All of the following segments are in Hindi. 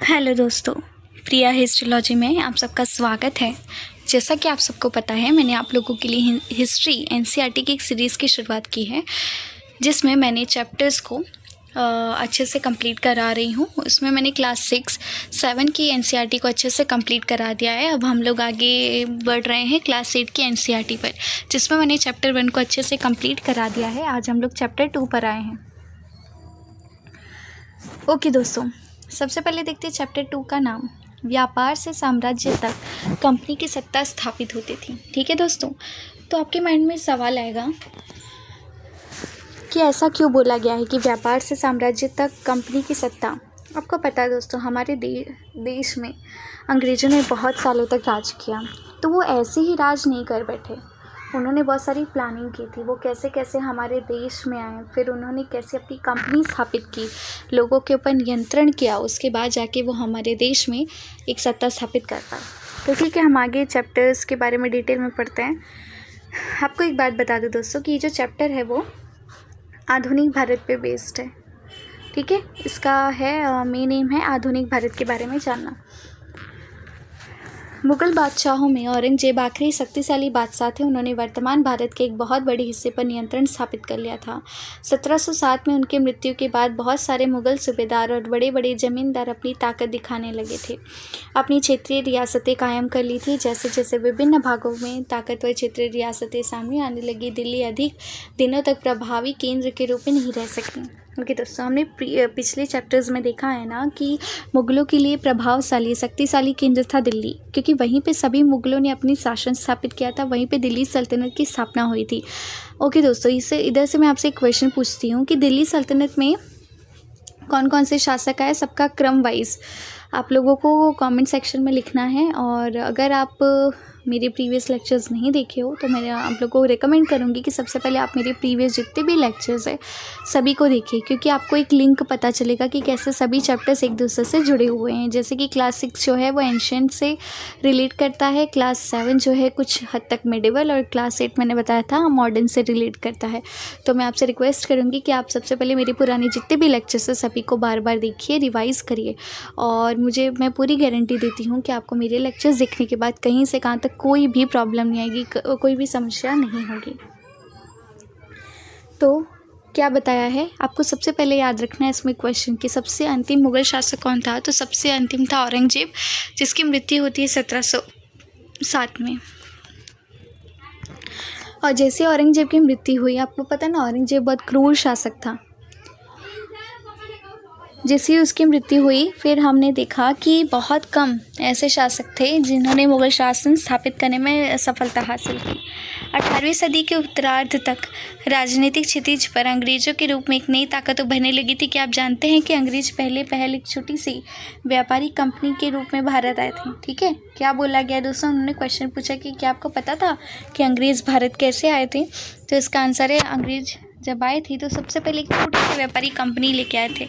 हेलो दोस्तों, प्रिया हिस्ट्रोलॉजी में आप सबका स्वागत है। जैसा कि आप सबको पता है, मैंने आप लोगों के लिए हिस्ट्री एनसीईआरटी की एक सीरीज़ की शुरुआत की है, जिसमें मैंने चैप्टर्स को अच्छे से कंप्लीट करा रही हूँ। उसमें मैंने क्लास 6, 7 की एनसीईआरटी को अच्छे से कंप्लीट करा दिया है। अब हम लोग आगे बढ़ रहे हैं क्लास 8 की एनसीईआरटी पर, जिसमें मैंने चैप्टर 1 को अच्छे से कंप्लीट करा दिया है। आज हम लोग चैप्टर 2 पर आए हैं। ओके दोस्तों, सबसे पहले देखते हैं चैप्टर 2 का नाम, व्यापार से साम्राज्य तक कंपनी की सत्ता स्थापित होती थी। ठीक है दोस्तों, तो आपके माइंड में सवाल आएगा कि ऐसा क्यों बोला गया है कि व्यापार से साम्राज्य तक कंपनी की सत्ता। आपको पता है दोस्तों, हमारे देश में अंग्रेज़ों ने बहुत सालों तक राज किया, तो वो ऐसे ही राज नहीं कर बैठे। उन्होंने बहुत सारी प्लानिंग की थी, वो कैसे कैसे हमारे देश में आए, फिर उन्होंने कैसे अपनी कंपनी स्थापित की, लोगों के ऊपर नियंत्रण किया, उसके बाद जाके वो हमारे देश में एक सत्ता स्थापित कर पाए। तो ठीक है, हम आगे चैप्टर्स के बारे में डिटेल में पढ़ते हैं। आपको एक बात बता दूं दोस्तों कि ये जो चैप्टर है वो आधुनिक भारत पे बेस्ड है। ठीक है, इसका है मेन एम है आधुनिक भारत के बारे में जानना। मुग़ल बादशाहों में औरंगजेब आखिरी शक्तिशाली बादशाह थे। उन्होंने वर्तमान भारत के एक बहुत बड़े हिस्से पर नियंत्रण स्थापित कर लिया था। 1707 में उनकी मृत्यु के बाद बहुत सारे मुग़ल सूबेदार और बड़े बड़े जमींदार अपनी ताकत दिखाने लगे थे। अपनी क्षेत्रीय रियासतें कायम कर ली थी। जैसे जैसे विभिन्न भागों में ताकतवर क्षेत्रीय रियासतें सामने आने लगी, दिल्ली अधिक दिनों तक प्रभावी केंद्र के रूप में नहीं रह सकी। ओके दोस्तों, हमने पिछले चैप्टर्स में देखा है ना कि मुग़लों के लिए प्रभावशाली शक्तिशाली केंद्र था दिल्ली, क्योंकि वहीं पे सभी मुग़लों ने अपनी शासन स्थापित किया था, वहीं पे दिल्ली सल्तनत की स्थापना हुई थी। ओके दोस्तों, इधर से मैं आपसे एक क्वेश्चन पूछती हूँ कि दिल्ली सल्तनत में कौन कौन से शासक आए, सबका क्रम वाइज आप लोगों को कमेंट सेक्शन में लिखना है। और अगर आप मेरे प्रीवियस लेक्चर्स नहीं देखे हो तो मैं आप लोगों को रिकमेंड करूँगी कि सबसे पहले आप मेरे प्रीवियस जितने भी लेक्चर्स हैं सभी को देखिए, क्योंकि आपको एक लिंक पता चलेगा कि कैसे सभी चैप्टर्स एक दूसरे से जुड़े हुए हैं। जैसे कि क्लास 6 जो है वो एंशिएंट से रिलेट करता है, क्लास 7 जो है कुछ हद तक मिडिवल, और क्लास 8 मैंने बताया था मॉडर्न से रिलेट करता है। तो मैं आपसे रिक्वेस्ट करूँगी कि आप सबसे पहले मेरे पुराने जितने भी लेक्चर्स हैं सभी को बार बार देखिए, रिवाइज़ करिए, और मैं पूरी गारंटी देती हूँ कि आपको मेरे लेक्चर्स देखने के बाद कहीं से कहाँ तक कोई भी प्रॉब्लम नहीं आएगी, कोई भी समस्या नहीं होगी। तो क्या बताया है आपको, सबसे पहले याद रखना है इसमें क्वेश्चन कि सबसे अंतिम मुग़ल शासक कौन था। तो सबसे अंतिम था औरंगजेब, जिसकी मृत्यु होती है 1707 में। और जैसे औरंगजेब की मृत्यु हुई, आपको पता है ना, औरंगजेब बहुत क्रूर शासक था। जैसे ही उसकी मृत्यु हुई, फिर हमने देखा कि बहुत कम ऐसे शासक थे जिन्होंने मुग़ल शासन स्थापित करने में सफलता हासिल की। 18वीं सदी के उत्तरार्ध तक राजनीतिक क्षितिज पर अंग्रेज़ों के रूप में एक नई ताकत उभरने लगी थी। कि आप जानते हैं कि अंग्रेज़ पहले एक छोटी सी व्यापारी कंपनी के रूप में भारत आए थे। ठीक है, क्या बोला गया दोस्तों, उन्होंने क्वेश्चन पूछा कि क्या आपको पता था कि अंग्रेज़ भारत कैसे आए थे। तो इसका आंसर है, अंग्रेज़ जब आए थे तो सबसे पहले एक छोटी सी व्यापारी कंपनी लेके आए थे,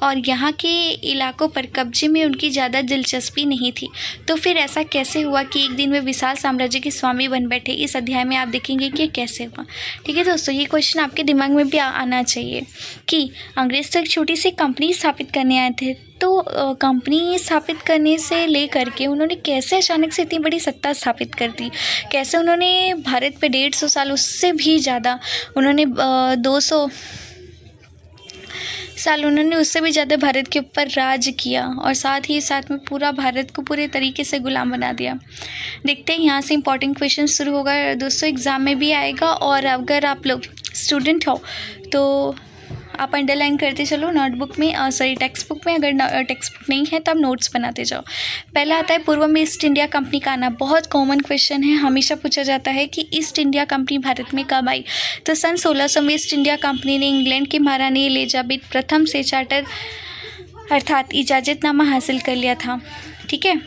और यहाँ के इलाकों पर कब्जे में उनकी ज़्यादा दिलचस्पी नहीं थी। तो फिर ऐसा कैसे हुआ कि एक दिन वे विशाल साम्राज्य के स्वामी बन बैठे। इस अध्याय में आप देखेंगे कि कैसे हुआ। ठीक है दोस्तों, ये क्वेश्चन आपके दिमाग में भी आना चाहिए कि अंग्रेज़ तो एक छोटी सी कंपनी स्थापित करने आए थे, तो कंपनी स्थापित करने से ले करके उन्होंने कैसे अचानक से इतनी बड़ी सत्ता स्थापित कर दी। कैसे उन्होंने भारत पे 150 साल, उससे भी ज़्यादा उन्होंने 200 साल उन्होंने उससे भी ज़्यादा भारत के ऊपर राज किया, और साथ ही साथ में पूरा भारत को पूरे तरीके से गुलाम बना दिया। देखते हैं, यहाँ से इंपॉर्टेंट क्वेश्चन शुरू होगा दोस्तों, एग्ज़ाम में भी आएगा। और अगर आप लोग स्टूडेंट हो तो आप अंडरलाइन करते चलो नोटबुक में, टेक्स्ट बुक में। अगर टेक्स्ट बुक नहीं है तो आप नोट्स बनाते जाओ। पहला आता है पूर्व में ईस्ट इंडिया कंपनी का आना। बहुत कॉमन क्वेश्चन है, हमेशा पूछा जाता है कि ईस्ट इंडिया कंपनी भारत में कब आई। तो सन 1600 में ईस्ट इंडिया कंपनी ने इंग्लैंड की महारानी एलिजाबेथ प्रथम से चार्टर अर्थात इजाज़तनामा हासिल कर लिया था। ठीक है,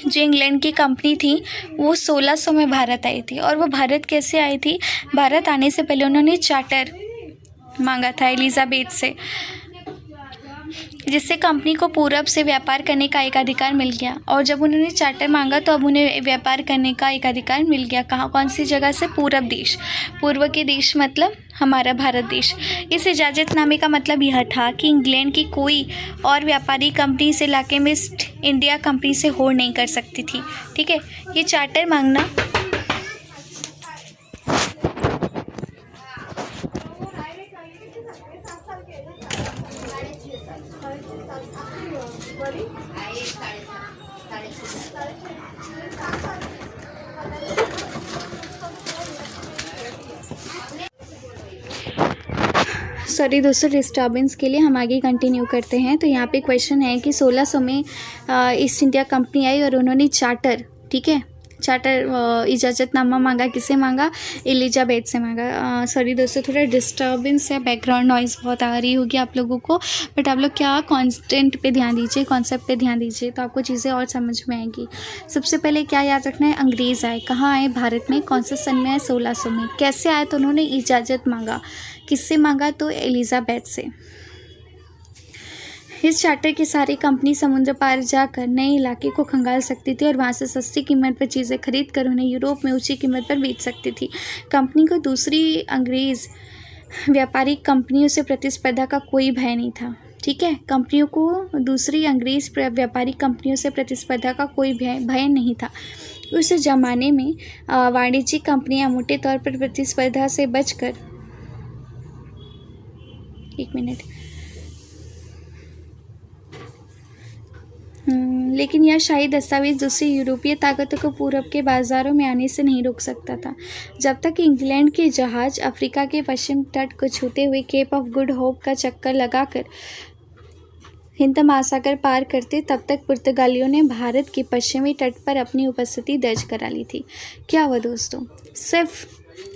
जो इंग्लैंड की कंपनी थी वो 1600 में भारत आई थी। और वो भारत कैसे आई थी, भारत आने से पहले उन्होंने चार्टर मांगा था एलिजाबेथ से। जिससे कंपनी को पूरब से व्यापार करने का एक अधिकार मिल गया। और जब उन्होंने चार्टर मांगा तो अब उन्हें व्यापार करने का एक अधिकार मिल गया। कहाँ, कौन सी जगह से? पूरब देश। पूर्व के देश मतलब हमारा भारत देश। इस इजाज़तनामे का मतलब यह था कि इंग्लैंड की कोई और व्यापारी कंपनी इस इलाके में ईस्ट इंडिया कंपनी से होड़ नहीं कर सकती थी। ठीक है, ये चार्टर मांगना सॉरी दोस्तों, डिस्टर्बेंस के लिए हम आगे कंटिन्यू करते हैं। तो यहाँ पे क्वेश्चन है कि 1600 में ईस्ट इंडिया कंपनी आई और उन्होंने चार्टर, ठीक है, चार्टर इजाज़तनामा मांगा। किसे मांगा? एलिजाबेथ से मांगा। सॉरी दोस्तों, थोड़ा डिस्टर्बेंस या बैकग्राउंड नॉइज़ बहुत आ रही होगी आप लोगों को, बट आप लोग क्या कॉन्स्टेंट पे ध्यान दीजिए, कॉन्सेप्ट पे ध्यान दीजिए, तो आपको चीज़ें और समझ में आएंगी। सबसे पहले क्या याद रखना है? अंग्रेज़ आए। कहाँ आए? भारत में। कौन से सन में आए? 1600 में। कैसे आए? तो उन्होंने इजाज़त मांगा। किससे मांगा? तो एलिजाबेथ से। इस चार्टर की सारी कंपनी समुद्र पार जाकर नए इलाके को खंगाल सकती थी और वहाँ से सस्ती कीमत पर चीज़ें खरीद कर उन्हें यूरोप में ऊंची कीमत पर बेच सकती थी। कंपनी को दूसरी अंग्रेज़ व्यापारिक कंपनियों से प्रतिस्पर्धा का कोई भय नहीं था। ठीक है, कंपनियों को दूसरी अंग्रेज़ व्यापारिक कंपनियों से प्रतिस्पर्धा का कोई भय नहीं था। उस ज़माने में वाणिज्यिक कंपनियां मोटे तौर पर प्रतिस्पर्धा से बचकर, एक मिनट, लेकिन यह शाही दस्तावेज दूसरी यूरोपीय ताकतों को पूरब के बाज़ारों में आने से नहीं रोक सकता था। जब तक इंग्लैंड के जहाज़ अफ्रीका के पश्चिम तट को छूते हुए केप ऑफ गुड होप का चक्कर लगाकर हिंद महासागर पार करते, तब तक पुर्तगालियों ने भारत के पश्चिमी तट पर अपनी उपस्थिति दर्ज करा ली थी। क्या हुआ दोस्तों? सिर्फ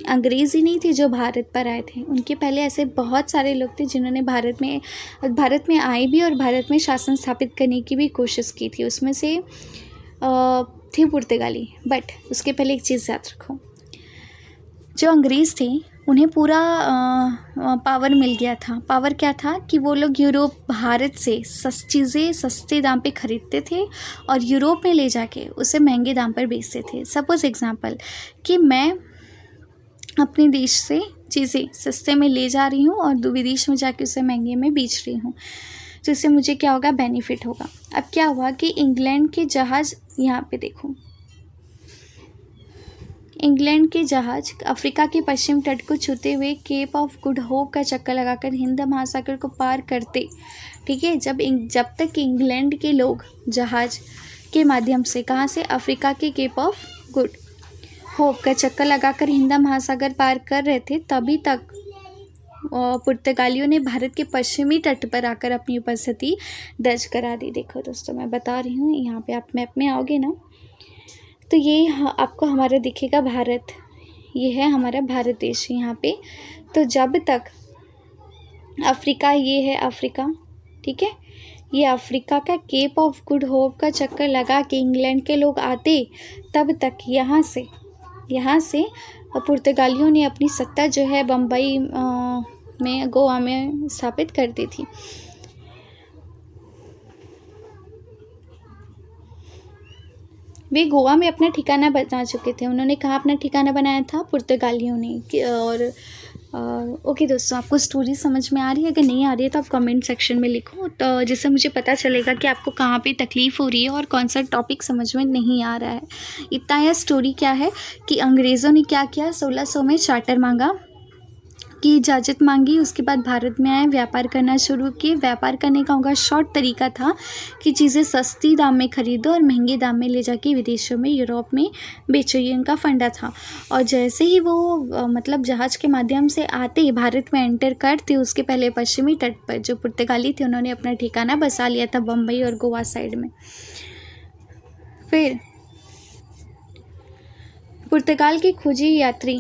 अंग्रेज़ ही नहीं थे जो भारत पर आए थे, उनके पहले ऐसे बहुत सारे लोग थे जिन्होंने भारत में आए भी और भारत में शासन स्थापित करने की भी कोशिश की थी। उसमें से थे पुर्तगाली। बट उसके पहले एक चीज़ याद रखो, जो अंग्रेज़ थे उन्हें पूरा पावर मिल गया था। पावर क्या था? कि वो लोग यूरोप, भारत से चीज़ें सस्ते दाम पे ख़रीदते थे और यूरोप में ले जाके उसे महंगे दाम पर बेचते थे। सपोज़ एग्ज़ाम्पल कि मैं अपने देश से चीज़ें सस्ते में ले जा रही हूँ और विदेश में जाके उसे महंगे में बेच रही हूँ, तो इससे मुझे क्या होगा? बेनिफिट होगा। अब क्या हुआ कि इंग्लैंड के जहाज़, यहाँ पे देखो, इंग्लैंड के जहाज़ अफ्रीका के पश्चिम तट को छूते हुए केप ऑफ गुड होप का चक्कर लगाकर हिंद महासागर को पार करते। ठीक है, जब तक इंग्लैंड के लोग जहाज़ के माध्यम से, कहाँ से? अफ्रीका के केप ऑफ गुड होप का चक्कर लगाकर हिंद महासागर पार कर रहे थे, तभी तक पुर्तगालियों ने भारत के पश्चिमी तट पर आकर अपनी उपस्थिति दर्ज करा दी। देखो दोस्तों, मैं बता रही हूँ, यहाँ पे आप मैप में आओगे ना, तो ये आपको हमारा दिखेगा भारत, ये है हमारा भारत देश यहाँ पे। तो जब तक अफ्रीका, ये है अफ्रीका, ठीक है, ये अफ्रीका का केप ऑफ गुड होप का चक्कर लगा के इंग्लैंड के लोग आते, तब तक यहाँ से पुर्तगालियों ने अपनी सत्ता जो है बम्बई में, गोवा में स्थापित कर दी थी। वे गोवा में अपना ठिकाना बना चुके थे। उन्होंने कहाँ अपना ठिकाना बनाया था? पुर्तगालियों ने। और ओके दोस्तों, आपको स्टोरी समझ में आ रही है? अगर नहीं आ रही है तो आप कमेंट सेक्शन में लिखो, तो जिससे मुझे पता चलेगा कि आपको कहाँ पे तकलीफ़ हो रही है और कौन सा टॉपिक समझ में नहीं आ रहा है। इतना यह स्टोरी क्या है कि अंग्रेज़ों ने क्या किया? 1600 में चार्टर मांगा की इजाज़त मांगी। उसके बाद भारत में आए, व्यापार करना शुरू किए। व्यापार करने का उनका शॉर्ट तरीका था कि चीज़ें सस्ती दाम में ख़रीदो और महंगे दाम में ले जाके विदेशों में, यूरोप में बेचो, ये उनका फंडा था। और जैसे ही वो मतलब जहाज़ के माध्यम से आते, भारत में एंटर करते, उसके पहले पश्चिमी तट पर जो पुर्तगाली थे उन्होंने अपना ठिकाना बसा लिया था बम्बई और गोवा साइड में। फिर पुर्तगाल के खोजी यात्री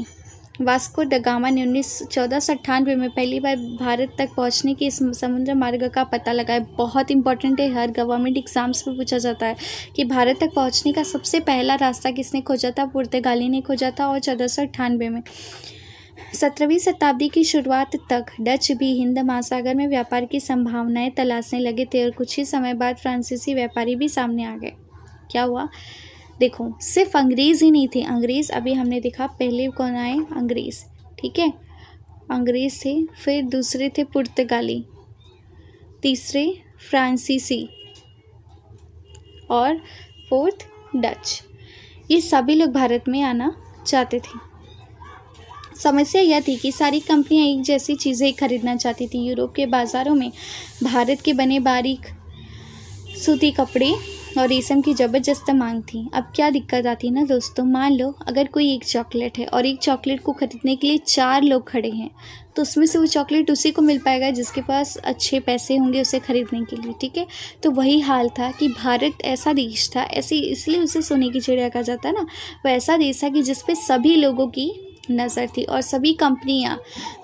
वास्को द गामा ने 1498 में पहली बार भारत तक पहुंचने के इस समुद्र मार्ग का पता लगाया। बहुत इंपॉर्टेंट है, हर गवर्नमेंट एग्जाम्स में पूछा जाता है कि भारत तक पहुंचने का सबसे पहला रास्ता किसने खोजा था? पुर्तगाली ने खोजा था, और 1498 में। 17वीं शताब्दी की शुरुआत तक डच भी हिंद महासागर में व्यापार की संभावनाएं तलाशने लगे थे और कुछ ही समय बाद फ्रांसीसी व्यापारी भी सामने आ गए। क्या हुआ? देखो, सिर्फ अंग्रेज़ ही नहीं थे। अंग्रेज़ अभी हमने देखा, पहले कौन आए? अंग्रेज़, ठीक है, अंग्रेज़ थे, फिर दूसरे थे पुर्तगाली, तीसरे फ्रांसीसी और फोर्थ डच। ये सभी लोग भारत में आना चाहते थे। समस्या यह थी कि सारी कंपनियां एक जैसी चीज़ें खरीदना चाहती थी। यूरोप के बाज़ारों में भारत के बने बारीक सूती कपड़े और रेशम की ज़बरदस्त मांग थी। अब क्या दिक्कत आती ना दोस्तों, मान लो अगर कोई एक चॉकलेट है और एक चॉकलेट को खरीदने के लिए 4 लोग खड़े हैं, तो उसमें से वो चॉकलेट उसी को मिल पाएगा जिसके पास अच्छे पैसे होंगे उसे खरीदने के लिए, ठीक है। तो वही हाल था कि भारत ऐसा देश था, ऐसे इसलिए उसे सोने की चिड़िया कहा जाता है ना, वो ऐसा देश था कि जिस पे सभी लोगों की नज़र थी और सभी कंपनियां,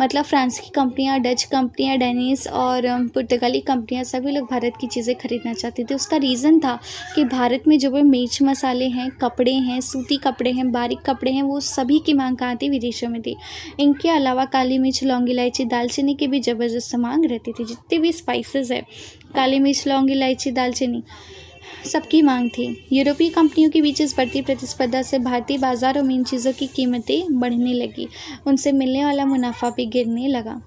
मतलब फ्रांस की कंपनियां, डच कंपनियां, डेनिश और पुर्तगाली कंपनियां, सभी लोग भारत की चीज़ें खरीदना चाहते थे। उसका रीज़न था कि भारत में जो भी मिर्च मसाले हैं, कपड़े हैं, सूती कपड़े हैं, बारीक कपड़े हैं, वो सभी की मांग कहाँ थी? विदेशों में थी। इनके अलावा काली मिर्च, लौंग, इलायची, दालचीनी की भी ज़बरदस्त मांग रहती थी। जितने भी स्पाइसेस है, काली मिर्च, लौंग, इलायची, दालचीनी, सबकी मांग थी। यूरोपीय कंपनियों के बीच इस बढ़ती प्रतिस्पर्धा से भारतीय बाजारों में इन चीज़ों की कीमतें बढ़ने लगी, उनसे मिलने वाला मुनाफा भी गिरने लगा।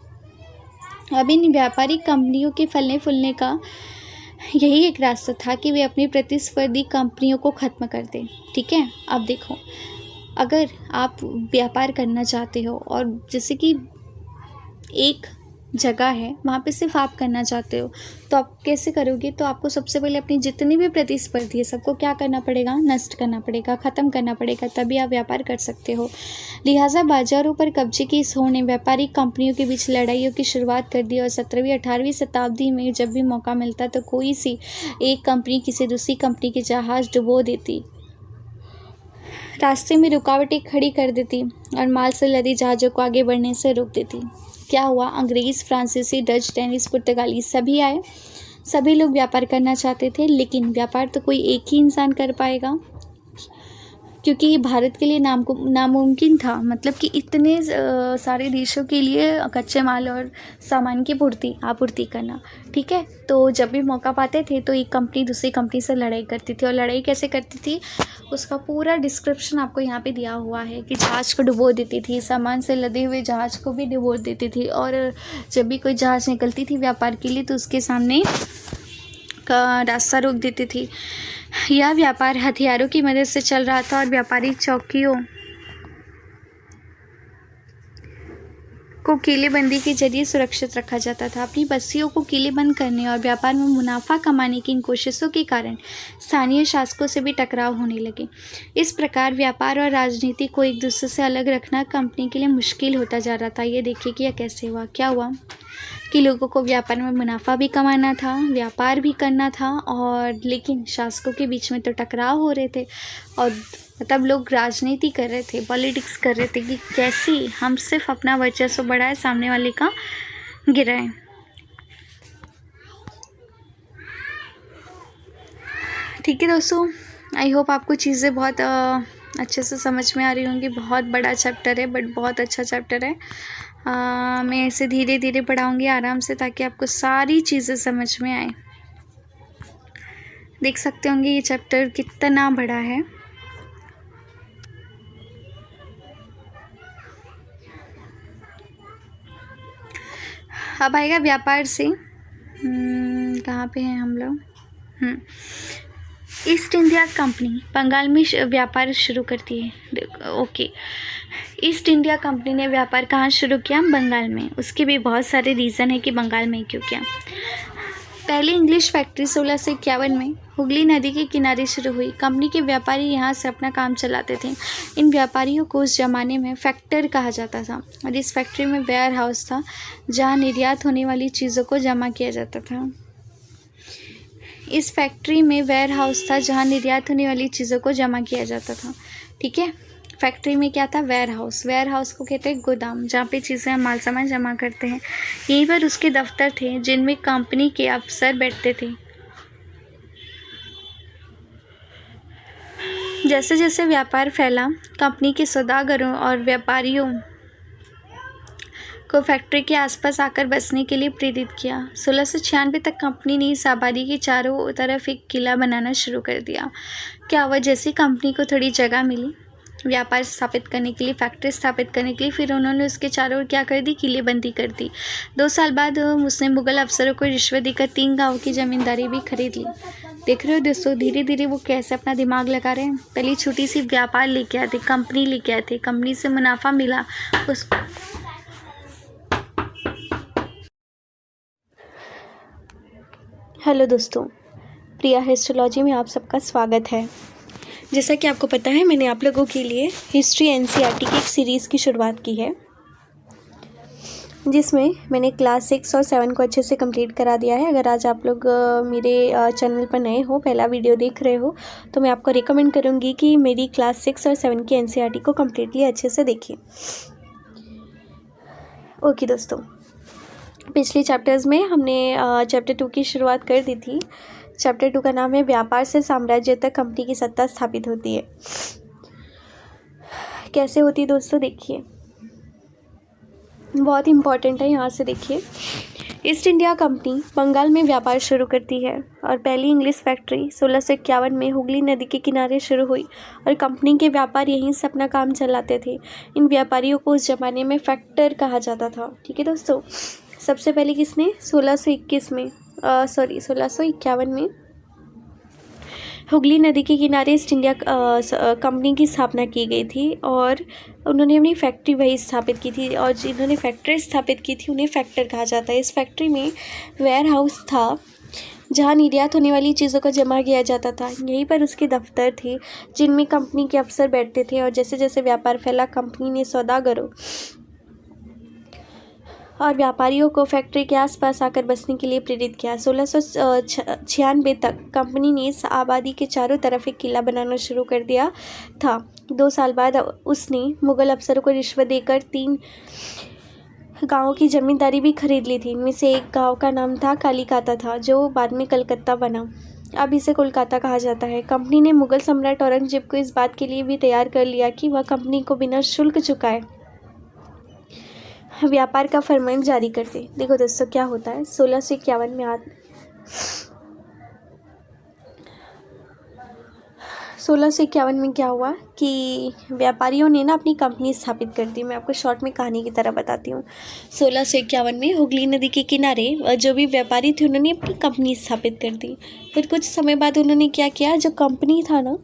अब इन व्यापारिक कंपनियों के फलने फूलने का यही एक रास्ता था कि वे अपनी प्रतिस्पर्धी कंपनियों को ख़त्म कर दें, ठीक है। अब देखो, अगर आप व्यापार करना चाहते हो और जैसे कि एक जगह है वहाँ पे सिर्फ आप करना चाहते हो, तो आप कैसे करोगे? तो आपको सबसे पहले अपनी जितनी भी प्रतिस्पर्धी है सबको क्या करना पड़ेगा? नष्ट करना पड़ेगा, ख़त्म करना पड़ेगा, तभी आप व्यापार कर सकते हो। लिहाजा बाजारों पर कब्जे की इस होड़ ने व्यापारिक कंपनियों के बीच लड़ाइयों की शुरुआत कर दी और 17वीं 18वीं शताब्दी में जब भी मौका मिलता तो कोई सी एक कंपनी किसी दूसरी कंपनी के जहाज़ डुबो देती, रास्ते में रुकावटें खड़ी कर देती और माल से लदी जहाज़ों को आगे बढ़ने से रोक देती। क्या हुआ? अंग्रेज़, फ्रांसीसी, डच, डेनिश, पुर्तगाली सभी आए। सभी लोग व्यापार करना चाहते थे, लेकिन व्यापार तो कोई एक ही इंसान कर पाएगा, क्योंकि ये भारत के लिए नामुमकिन था। मतलब कि इतने सारे देशों के लिए कच्चे माल और सामान की आपूर्ति करना, ठीक है। तो जब भी मौका पाते थे तो एक कंपनी दूसरी कंपनी से लड़ाई करती थी, और लड़ाई कैसे करती थी उसका पूरा डिस्क्रिप्शन आपको यहाँ पे दिया हुआ है कि जहाज़ को डुबो देती थी, सामान से लदे हुए जहाज़ को भी डुबो देती थी, और जब भी कोई जहाज़ निकलती थी व्यापार के लिए तो उसके सामने का रास्ता रोक देती थी। यह व्यापार हथियारों की मदद से चल रहा था और व्यापारिक चौकियों को किलेबंदी के जरिए सुरक्षित रखा जाता था। अपनी बस्तियों को किलेबंद करने और व्यापार में मुनाफा कमाने की इन कोशिशों के कारण स्थानीय शासकों से भी टकराव होने लगे। इस प्रकार व्यापार और राजनीति को एक दूसरे से अलग रखना कंपनी के लिए मुश्किल होता जा रहा था। ये देखिए कि यह कैसे हुआ। क्या हुआ कि लोगों को व्यापार में मुनाफा भी कमाना था, व्यापार भी करना था, और लेकिन शासकों के बीच में तो टकराव हो रहे थे, और मतलब लोग राजनीति कर रहे थे, पॉलिटिक्स कर रहे थे कि कैसे हम सिर्फ अपना वर्चस्व बढ़ाए, सामने वाले का गिराएं। ठीक है दोस्तों, आई होप आपको चीज़ें बहुत अच्छे से समझ में आ रही होंगी। बहुत बड़ा चैप्टर है बट बहुत अच्छा चैप्टर है। मैं इसे धीरे धीरे पढ़ाऊँगी आराम से, ताकि आपको सारी चीज़ें समझ में आए। देख सकते होंगे ये चैप्टर कितना बड़ा है। अब आएगा व्यापार से। कहाँ पे हैं हम लोग? ईस्ट इंडिया कंपनी बंगाल में व्यापार शुरू करती है। ओके, ईस्ट इंडिया कंपनी ने व्यापार कहाँ शुरू किया? बंगाल में। उसके भी बहुत सारे रीज़न है कि बंगाल में क्यों किया। पहली इंग्लिश फैक्ट्री 1651 में हुगली नदी के किनारे शुरू हुई। कंपनी के व्यापारी यहाँ से अपना काम चलाते थे। इन व्यापारियों को उस ज़माने में फैक्टर कहा जाता था, और इस फैक्ट्री में वेयर हाउस था जहाँ निर्यात होने वाली चीज़ों को जमा किया जाता था। इस फैक्ट्री में वेयर हाउस था जहाँ निर्यात होने वाली चीज़ों को जमा किया जाता था। ठीक है, फैक्ट्री में क्या था? Ware house. वेयर हाउस को कहते हैं गोदाम, जहाँ पे चीज़ें माल सामान जमा करते हैं। यहीं पर उसके दफ्तर थे जिनमें कंपनी के अफसर बैठते थे। जैसे जैसे व्यापार फैला, कंपनी के सौदागरों और व्यापारियों को फैक्ट्री के आसपास आकर बसने के लिए प्रेरित किया। 1696 तक कंपनी ने इस आबादी के चारों तरफ एक किला बनाना शुरू कर दिया। क्या हुआ, जैसे कंपनी को थोड़ी जगह मिली व्यापार स्थापित करने के लिए, फैक्ट्री स्थापित करने के लिए, फिर उन्होंने उसके चारों ओर क्या कर दी, किलेबंदी कर दी। 2 साल बाद उसने मुगल अफसरों को रिश्वत देकर 3 गाँव की ज़मींदारी भी खरीद ली। देख रहे हो दोस्तों, धीरे धीरे वो कैसे अपना दिमाग लगा रहे हैं। पहले छोटी सी व्यापार लेके आए थे, कंपनी लेके आए थे, कंपनी से मुनाफा मिला उस हेलो दोस्तों, प्रिया हिस्टोलॉजी में आप सबका स्वागत है। जैसा कि आपको पता है, मैंने आप लोगों के लिए हिस्ट्री एनसीईआरटी की एक सीरीज़ की शुरुआत की है, जिसमें मैंने क्लास 6 और 7 को अच्छे से कंप्लीट करा दिया है। अगर आज आप लोग मेरे चैनल पर नए हो, पहला वीडियो देख रहे हो, तो मैं आपको रिकमेंड करूँगी कि मेरी क्लास 6 और 7 की एनसीईआरटी को कम्प्लीटली अच्छे से देखिए। ओके दोस्तों, पिछले चैप्टर्स में हमने चैप्टर 2 की शुरुआत कर दी थी। चैप्टर 2 का नाम है व्यापार से साम्राज्य तक कंपनी की सत्ता स्थापित होती है। कैसे होती है दोस्तों, देखिए, बहुत इम्पॉर्टेंट है, यहाँ से देखिए। ईस्ट इंडिया कंपनी बंगाल में व्यापार शुरू करती है और पहली इंग्लिश फैक्ट्री 1651 में हुगली नदी के किनारे शुरू हुई और कंपनी के व्यापार यहीं से अपना काम चलाते थे। इन व्यापारियों को उस ज़माने में फैक्टर कहा जाता था। ठीक है दोस्तों, सबसे पहले किसने 1651 में हुगली नदी के किनारे ईस्ट इंडिया कंपनी की स्थापना की गई थी और उन्होंने अपनी फैक्ट्री वही स्थापित की थी। और जिन्होंने फैक्ट्री स्थापित की थी उन्हें फैक्टर कहा जाता है। इस फैक्ट्री में वेयर हाउस था जहां निर्यात होने वाली चीज़ों को जमा किया जाता था। यहीं पर उसके दफ्तर थे जिनमें कंपनी के अफसर बैठते थे और जैसे जैसे व्यापार फैला, कंपनी ने सौदागरों और व्यापारियों को फैक्ट्री के आसपास आकर बसने के लिए प्रेरित किया। 1696 तक कंपनी ने इस आबादी के चारों तरफ एक किला बनाना शुरू कर दिया था। 2 साल बाद उसने मुगल अफसरों को रिश्वत देकर 3 गाँवों की ज़मींदारी भी खरीद ली थी। इनमें से एक गाँव का नाम था कालीकाता था, जो बाद में कलकत्ता बना। अब इसे कोलकाता कहा जाता है। कंपनी ने मुगल सम्राट औरंगजेब को इस बात के लिए भी तैयार कर लिया कि वह कंपनी को बिना शुल्क चुकाए व्यापार का फरमान जारी कर दे। देखो दोस्तों, क्या होता है, 1651 में 1651 में क्या हुआ कि व्यापारियों ने ना अपनी कंपनी स्थापित कर दी। मैं आपको शॉर्ट में कहानी की तरह बताती हूँ। 1651 में हुगली नदी के किनारे जो भी व्यापारी थे उन्होंने अपनी कंपनी स्थापित कर दी। फिर कुछ समय बाद उन्होंने क्या किया, जो कंपनी था ना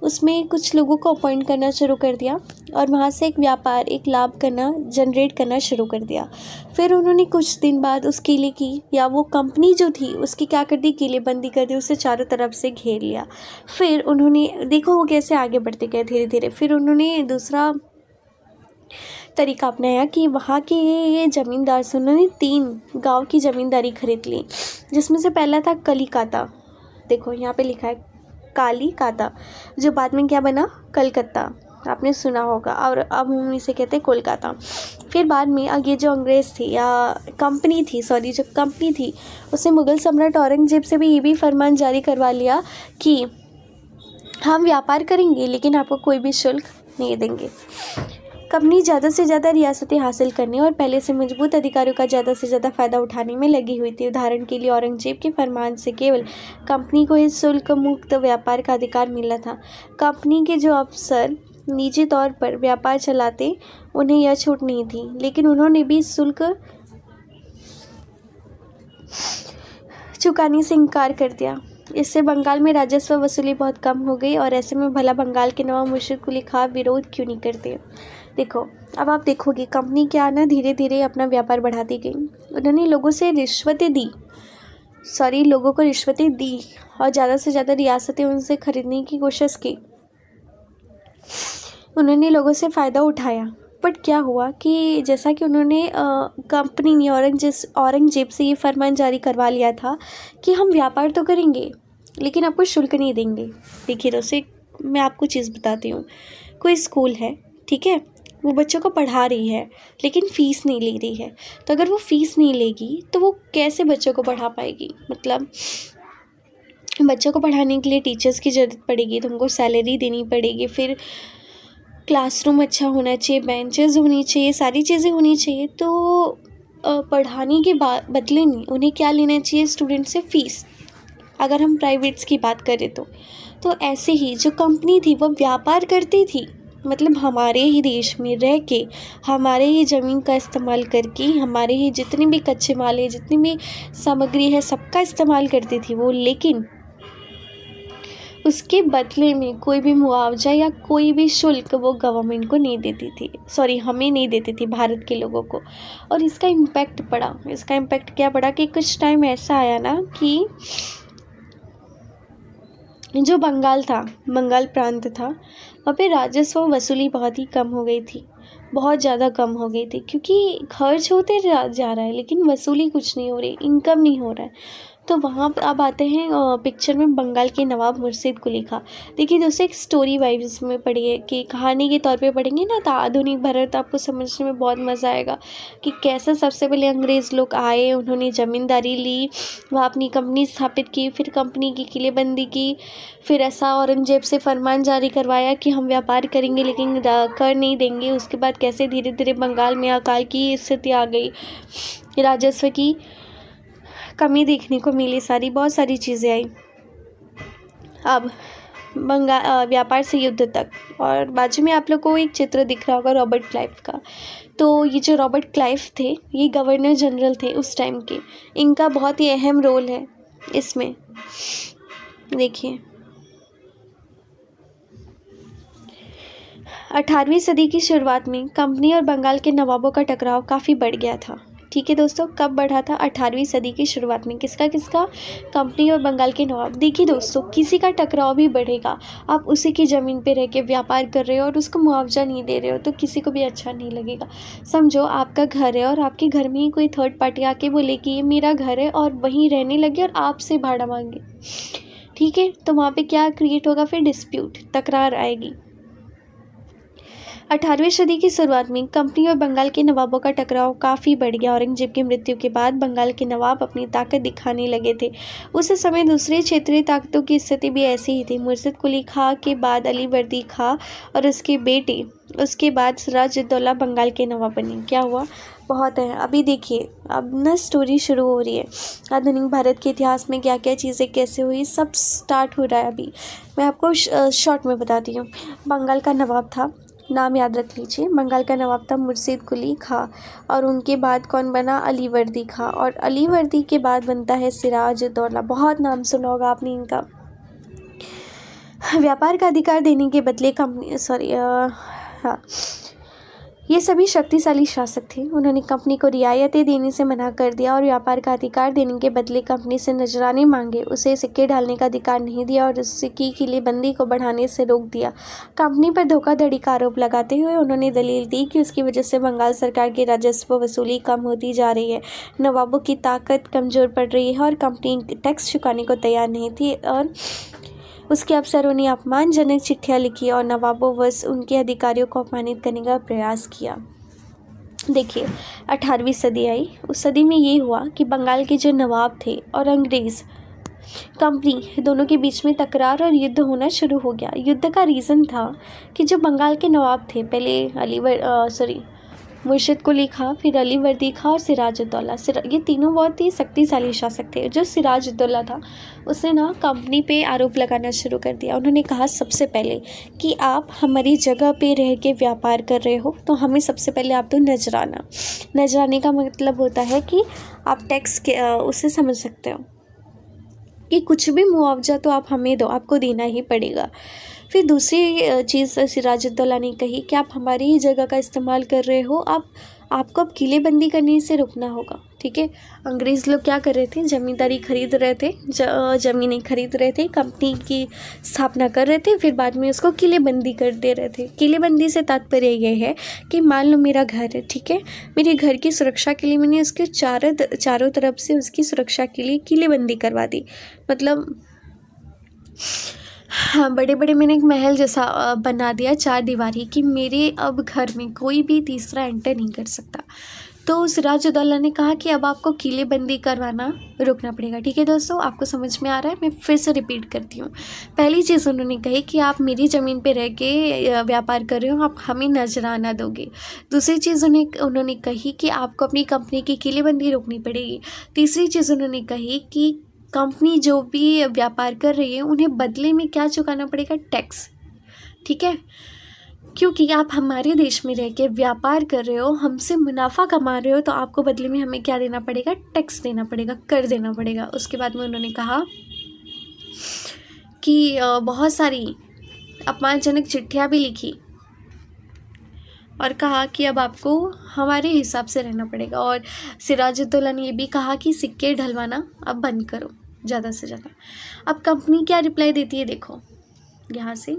उसमें कुछ लोगों को अपॉइंट करना शुरू कर दिया और वहाँ से एक लाभ जनरेट करना शुरू कर दिया। फिर उन्होंने कुछ दिन बाद उस किले की, या वो कंपनी जो थी उसकी क्या कर दी, किलेबंदी कर दी, उसे चारों तरफ से घेर लिया। फिर उन्होंने देखो वो कैसे आगे बढ़ते गए धीरे धीरे। फिर उन्होंने दूसरा तरीका अपनाया कि वहाँ के ये ज़मींदार से उन्होंने 3 गाँव की ज़मींदारी खरीद ली, जिसमें से पहला था कलिकाता। देखो यहाँ पे लिखा है कालीकाता, जो बाद में क्या बना, कलकत्ता, आपने सुना होगा, और अब हम इसे कहते हैं कोलकाता। फिर बाद में ये जो अंग्रेज़ थी या कंपनी थी, जो कंपनी थी, उसने मुगल सम्राट औरंगजेब से भी ये भी फरमान जारी करवा लिया कि हम व्यापार करेंगे लेकिन आपको कोई भी शुल्क नहीं देंगे। कंपनी ज़्यादा से ज़्यादा रियासतें हासिल करने और पहले से मजबूत अधिकारियों का ज़्यादा से ज़्यादा फ़ायदा उठाने में लगी हुई थी। उदाहरण के लिए औरंगजेब के फरमान से केवल कंपनी को इस शुल्क मुक्त व्यापार का अधिकार मिला था। कंपनी के जो अफसर निजी तौर पर व्यापार चलाते उन्हें यह छूट नहीं थी, लेकिन उन्होंने भी शुल्क चुकाने से इनकार कर दिया। इससे बंगाल में राजस्व वसूली बहुत कम हो गई और ऐसे में भला बंगाल के नवाब मुर्शिद कुली खां विरोध क्यों नहीं करते। देखो, अब आप देखोगे कंपनी क्या ना धीरे धीरे अपना व्यापार बढ़ाती गई। उन्होंने लोगों को रिश्वतें दी और ज़्यादा से ज़्यादा रियासतें उनसे खरीदने की कोशिश की। उन्होंने लोगों से फ़ायदा उठाया, बट क्या हुआ कि जैसा कि उन्होंने कंपनी ने औरंगजेब से ये फरमान जारी करवा लिया था कि हम व्यापार तो करेंगे लेकिन आपको शुल्क नहीं देंगे। देखिए दोस्तों, मैं आपको चीज़ बताती हूँ। कोई स्कूल है, ठीक है, वो बच्चों को पढ़ा रही है लेकिन फ़ीस नहीं ले रही है, तो अगर वो फ़ीस नहीं लेगी तो वो कैसे बच्चों को पढ़ा पाएगी। मतलब बच्चों को पढ़ाने के लिए टीचर्स की ज़रूरत पड़ेगी, तो उनको सैलरी देनी पड़ेगी, फिर क्लासरूम अच्छा होना चाहिए, बेंचेस होनी चाहिए, सारी चीज़ें होनी चाहिए। तो पढ़ाने के बदले में उन्हें क्या लेना चाहिए स्टूडेंट से? फ़ीस। अगर हम प्राइवेट्स की बात करें तो ऐसे ही जो कंपनी थी वो व्यापार करती थी, मतलब हमारे ही देश में रह के, हमारे ही ज़मीन का इस्तेमाल करके, हमारे ही जितने भी कच्चे माल है, जितनी भी सामग्री है, सबका इस्तेमाल करती थी वो। लेकिन उसके बदले में कोई भी मुआवजा या कोई भी शुल्क वो गवर्नमेंट को नहीं देती थी, सॉरी हमें नहीं देती थी, भारत के लोगों को। और इसका इम्पैक्ट क्या पड़ा कि कुछ टाइम ऐसा आया ना कि जो बंगाल प्रांत था, वहाँ पे राजस्व वसूली बहुत ही कम हो गई थी, बहुत ज़्यादा कम हो गई थी, क्योंकि खर्च होते जा रहा है लेकिन वसूली कुछ नहीं हो रही, इनकम नहीं हो रहा है। तो वहाँ पर अब आते हैं पिक्चर में बंगाल के नवाब मुर्शिद कुली खां। देखिए दोस्तों, एक स्टोरी वाइब्स में पढ़िए कि कहानी के तौर पे पढ़ेंगे ना तो आधुनिक भारत आपको समझने में बहुत मज़ा आएगा कि कैसे सबसे पहले अंग्रेज़ लोग आए, उन्होंने ज़मींदारी ली, वहाँ अपनी कंपनी स्थापित की, फिर कंपनी की किलेबंदी की, फिर ऐसा औरंगजेब से फरमान जारी करवाया कि हम व्यापार करेंगे लेकिन कर नहीं देंगे। उसके बाद कैसे धीरे धीरे बंगाल में अकाल की स्थिति आ गई, राजस्व की कमी देखने को मिली, बहुत सारी चीज़ें आई। अब व्यापार से युद्ध तक। और बाजू में आप लोग को एक चित्र दिख रहा होगा रॉबर्ट क्लाइव का। तो ये जो रॉबर्ट क्लाइव थे, ये गवर्नर जनरल थे उस टाइम के। इनका बहुत ही अहम रोल है इसमें। देखिए 18वीं सदी की शुरुआत में कंपनी और बंगाल के नवाबों का टकराव काफ़ी बढ़ गया था। ठीक है दोस्तों, कब बढ़ा था? 18वीं सदी की शुरुआत में। किसका? कंपनी और बंगाल के नवाब। देखिए दोस्तों, किसी का टकराव भी बढ़ेगा, आप उसी की ज़मीन पे रह के व्यापार कर रहे हो और उसको मुआवजा नहीं दे रहे हो तो किसी को भी अच्छा नहीं लगेगा। समझो आपका घर है और आपके घर में ही कोई थर्ड पार्टी आके बोले कि ये मेरा घर है और वहीं रहने लगे और आपसे भाड़ा मांगे, ठीक है, तो वहाँ पे क्या क्रिएट होगा? फिर डिस्प्यूट, तकरार आएगी। 18वीं सदी की शुरुआत में कंपनी और बंगाल के नवाबों का टकराव काफ़ी बढ़ गया। औरंगजेब की मृत्यु के बाद बंगाल के नवाब अपनी ताकत दिखाने लगे थे। उस समय दूसरी क्षेत्रीय ताकतों की स्थिति भी ऐसी ही थी। मुर्शिद कुली खां के बाद अलीवर्दी खां और उसके बेटे, उसके बाद सिराजुद्दौला बंगाल के नवाब बने। क्या हुआ? बहुत है। अभी देखिए, अब ना स्टोरी शुरू हो रही है। आधुनिक भारत के इतिहास में क्या क्या चीज़ें कैसे हुई, सब स्टार्ट हो रहा है अभी। मैं आपको शॉर्ट में बताती हूँ। बंगाल का नवाब था, नाम याद रख लीजिए, बंगाल का नवाब था मुर्शिद कुली खां। और उनके बाद कौन बना? अलीवर्दी खां। और अलीवर्दी के बाद बनता है सिराजुद्दौला। बहुत नाम सुना होगा आपने इनका। व्यापार का अधिकार देने के बदले हाँ, ये सभी शक्तिशाली शासक थे। उन्होंने कंपनी को रियायतें देने से मना कर दिया और व्यापार का अधिकार देने के बदले कंपनी से नजराने मांगे, उसे सिक्के डालने का अधिकार नहीं दिया और उसकी किलेबंदी को बढ़ाने से रोक दिया। कंपनी पर धोखाधड़ी का आरोप लगाते हुए उन्होंने दलील दी कि उसकी वजह से बंगाल सरकार की राजस्व वसूली कम होती जा रही है, नवाबों की ताकत कमज़ोर पड़ रही है और कंपनी टैक्स चुकाने को तैयार नहीं थी। और उसके अफसरों ने अपमानजनक चिट्ठियाँ लिखी और नवाबों व उनके अधिकारियों को अपमानित करने का प्रयास किया। देखिए 18वीं सदी आई। उस सदी में ये हुआ कि बंगाल के जो नवाब थे और अंग्रेज़ कंपनी, दोनों के बीच में तकरार और युद्ध होना शुरू हो गया। युद्ध का रीज़न था कि जो बंगाल के नवाब थे, पहले मुर्शिद कुली खां, फिर अलीवर्दी खां और सिराजुद्दौला, ये तीनों बहुत ही शक्तिशाली शासक थे। जो सिराजुद्दौला था उसने ना कंपनी पे आरोप लगाना शुरू कर दिया। उन्होंने कहा सबसे पहले कि आप हमारी जगह पे रह के व्यापार कर रहे हो तो हमें सबसे पहले आप तो नजराने का मतलब होता है कि आप टैक्स के उससे समझ सकते हो कि कुछ भी मुआवजा तो आप हमें दो, आपको देना ही पड़ेगा। फिर दूसरी चीज़ सिराजुद्दौला ने कही कि आप हमारी ही जगह का इस्तेमाल कर रहे हो, आपको अब किलेबंदी करने से रुकना होगा। ठीक है, अंग्रेज़ लोग क्या कर रहे थे? ज़मींदारी खरीद रहे थे, ज़मीनें खरीद रहे थे, कंपनी की स्थापना कर रहे थे, फिर बाद में उसको किलेबंदी कर दे रहे थे। किलेबंदी से तात्पर्य यह है कि मान लो मेरा घर है, ठीक है, मेरे घर की सुरक्षा के लिए मैंने उसके चारों तरफ से उसकी सुरक्षा के लिए किलेबंदी करवा दी। मतलब हाँ, बड़े बड़े मैंने एक महल जैसा बना दिया, 4 दीवारी, कि मेरे अब घर में कोई भी तीसरा एंटर नहीं कर सकता। तो सिराजुद्दौला ने कहा कि अब आपको किलेबंदी करवाना रोकना पड़ेगा। ठीक है दोस्तों, आपको समझ में आ रहा है? मैं फिर से रिपीट करती हूँ। पहली चीज़ उन्होंने कही कि आप मेरी ज़मीन पे रह के व्यापार कर रहे हो, आप हमें नजराना दोगे। दूसरी चीज़ उन्होंने कही कि आपको अपनी कंपनी की किलेबंदी रोकनी पड़ेगी। तीसरी चीज़ उन्होंने कही कि कंपनी जो भी व्यापार कर रही है उन्हें बदले में क्या चुकाना पड़ेगा? टैक्स। ठीक है, क्योंकि आप हमारे देश में रह के व्यापार कर रहे हो, हमसे मुनाफा कमा रहे हो, तो आपको बदले में हमें क्या देना पड़ेगा? टैक्स देना पड़ेगा, कर देना पड़ेगा। उसके बाद में उन्होंने कहा कि बहुत सारी अपमानजनक चिट्ठियाँ भी लिखी और कहा कि अब आपको हमारे हिसाब से रहना पड़ेगा। और सिराजुद्दौला ने ये भी कहा कि सिक्के ढलवाना अब बंद करो ज़्यादा से ज़्यादा। अब कंपनी क्या रिप्लाई देती है देखो यहाँ से।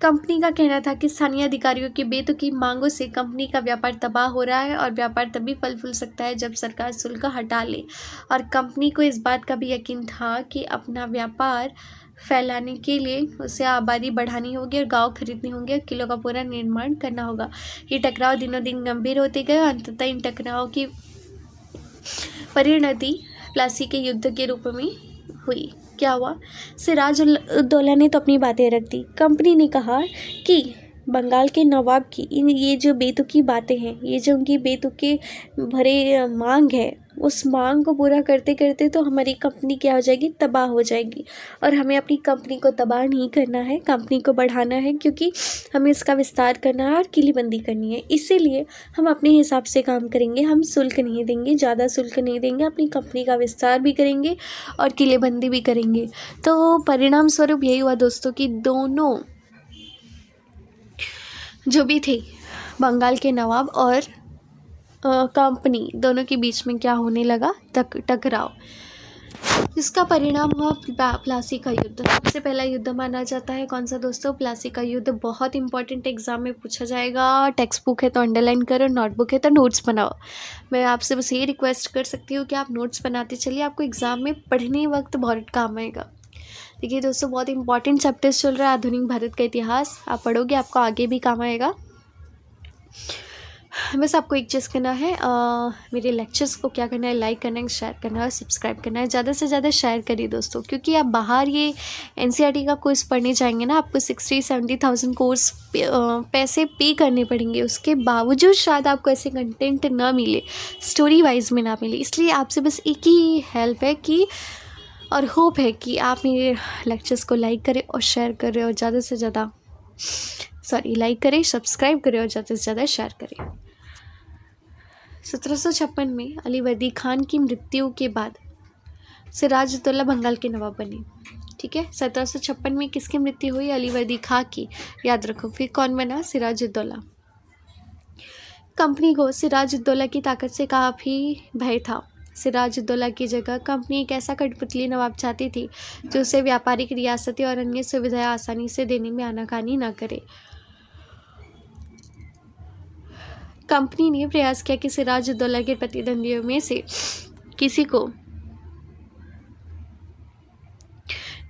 कंपनी का कहना था कि स्थानीय अधिकारियों की बेतुकी मांगों से कंपनी का व्यापार तबाह हो रहा है और व्यापार तभी फल फूल सकता है जब सरकार शुल्क हटा ले। और कंपनी को इस बात का भी यकीन था कि अपना व्यापार फैलाने के लिए उसे आबादी बढ़ानी होगी और गांव खरीदने होंगे और किलों का पूरा निर्माण करना होगा। ये टकराव दिनों दिन गंभीर होते गए और अंततः इन टकराव की परिणति प्लासी के युद्ध के रूप में हुई। क्या हुआ? सिराजुद्दौला ने तो अपनी बातें रख दी। कंपनी ने कहा कि बंगाल के नवाब की ये जो बेतुकी बातें हैं, ये जो उनकी बेतुके भरे मांग है, उस मांग को पूरा करते करते तो हमारी कंपनी क्या हो जाएगी? तबाह हो जाएगी। और हमें अपनी कंपनी को तबाह नहीं करना है, कंपनी को बढ़ाना है, क्योंकि हमें इसका विस्तार करना है और किलीबंदी करनी है। इसीलिए हम अपने हिसाब से काम करेंगे, हम शुल्क नहीं देंगे, ज़्यादा शुल्क नहीं देंगे, अपनी कंपनी का विस्तार भी करेंगे और किलेबंदी भी करेंगे। तो परिणाम स्वरूप यही हुआ दोस्तों कि दोनों जो भी थे, बंगाल के नवाब और कंपनी, दोनों के बीच में क्या होने लगा? टकराव। इसका परिणाम हुआ प्लासी का युद्ध। सबसे पहला युद्ध माना जाता है कौन सा दोस्तों? प्लासी का युद्ध। बहुत इंपॉर्टेंट एग्जाम में पूछा जाएगा। टेक्स्ट बुक है तो अंडरलाइन करो, नोटबुक है तो नोट्स बनाओ। मैं आपसे बस ये रिक्वेस्ट कर सकती हूँ कि आप नोट्स बनाते चलिए, आपको एग्ज़ाम में पढ़ने वक्त बहुत काम आएगा। देखिए दोस्तों, बहुत इंपॉर्टेंट चैप्टर्स चल रहा है आधुनिक भारत का इतिहास। आप पढ़ोगे, आपको आगे भी काम आएगा। बस आपको एक चीज़ करना है, मेरे लेक्चर्स को क्या करना है? लाइक करना है, शेयर करना है और सब्सक्राइब करना है। ज़्यादा से ज़्यादा शेयर करिए दोस्तों, क्योंकि आप बाहर ये NCERT का कोर्स पढ़ने जाएंगे ना, आपको 60-70,000 कोर्स पैसे पे करने पड़ेंगे। उसके बावजूद शायद आपको ऐसे कंटेंट ना मिले, स्टोरी वाइज में ना मिले। इसलिए आपसे बस एक ही हेल्प है कि और होप है कि आप मेरे लेक्चर्स को लाइक करें और शेयर करें और ज़्यादा से ज़्यादा लाइक करें, सब्सक्राइब करें और ज़्यादा से ज़्यादा शेयर करें। 1756 में अली वर्दी खान की मृत्यु के बाद सिराजुद्दौला बंगाल के नवाब बने। ठीक है, 1756 में किसकी मृत्यु हुई? अली वर्दी खान की। याद रखो। फिर कौन बना? सिराजुद्दौला। कंपनी को सिराजुद्दौला की ताकत से काफ़ी भय था। सिराजुद्दौला की जगह कंपनी एक ऐसा कठपुतली नवाब चाहती थी जो उसे व्यापारिक रियासतें और अन्य सुविधाएं आसानी से देने में आनाकानी न करे। कंपनी ने प्रयास किया कि सिराजुद्दौला के प्रतिद्वंदियों में से किसी को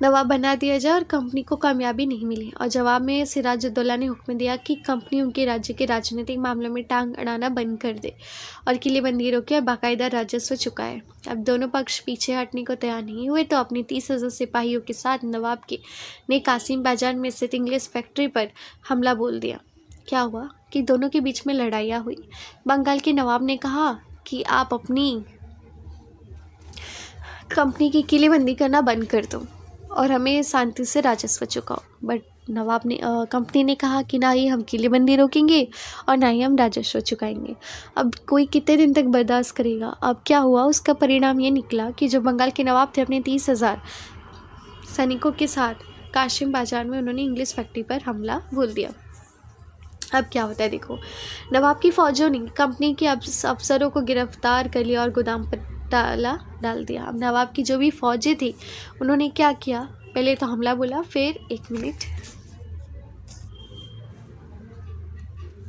नवाब बना दिया जाए और कंपनी को कामयाबी नहीं मिली। और जवाब में सिराजुद्दौला ने हुक्म दिया कि कंपनी उनके राज्य के राजनीतिक मामलों में टांग अड़ाना बंद कर दे और किलेबंदी रोके और बाकायदा राजस्व चुकाए। अब दोनों पक्ष पीछे हटने को तैयार नहीं हुए तो अपने 30,000 सिपाहियों के साथ नवाब के ने कासिम बाजार में स्थित इंग्लिश फैक्ट्री पर हमला बोल दिया। क्या हुआ कि दोनों के बीच में लड़ाइयाँ हुई। बंगाल के नवाब ने कहा कि आप अपनी कंपनी की किलेबंदी करना बंद कर दो और हमें शांति से राजस्व चुकाओ। बट नवाब ने कंपनी ने कहा कि ना ही हम किलेबंदी रोकेंगे और ना ही हम राजस्व चुकाएंगे। अब कोई कितने दिन तक बर्दाश्त करेगा? अब क्या हुआ? उसका परिणाम ये निकला कि जो बंगाल के नवाब थे अपने 30,000 सैनिकों के साथ कासिम बाजार में उन्होंने इंग्लिश फैक्ट्री पर हमला बोल दिया। अब क्या होता है देखो, नवाब की फौजों ने कंपनी के अफसरों को गिरफ्तार कर लिया और गोदाम पर ताला डाल दिया। अब नवाब की जो भी फौजें थी उन्होंने क्या किया? पहले तो हमला बोला, फिर एक मिनट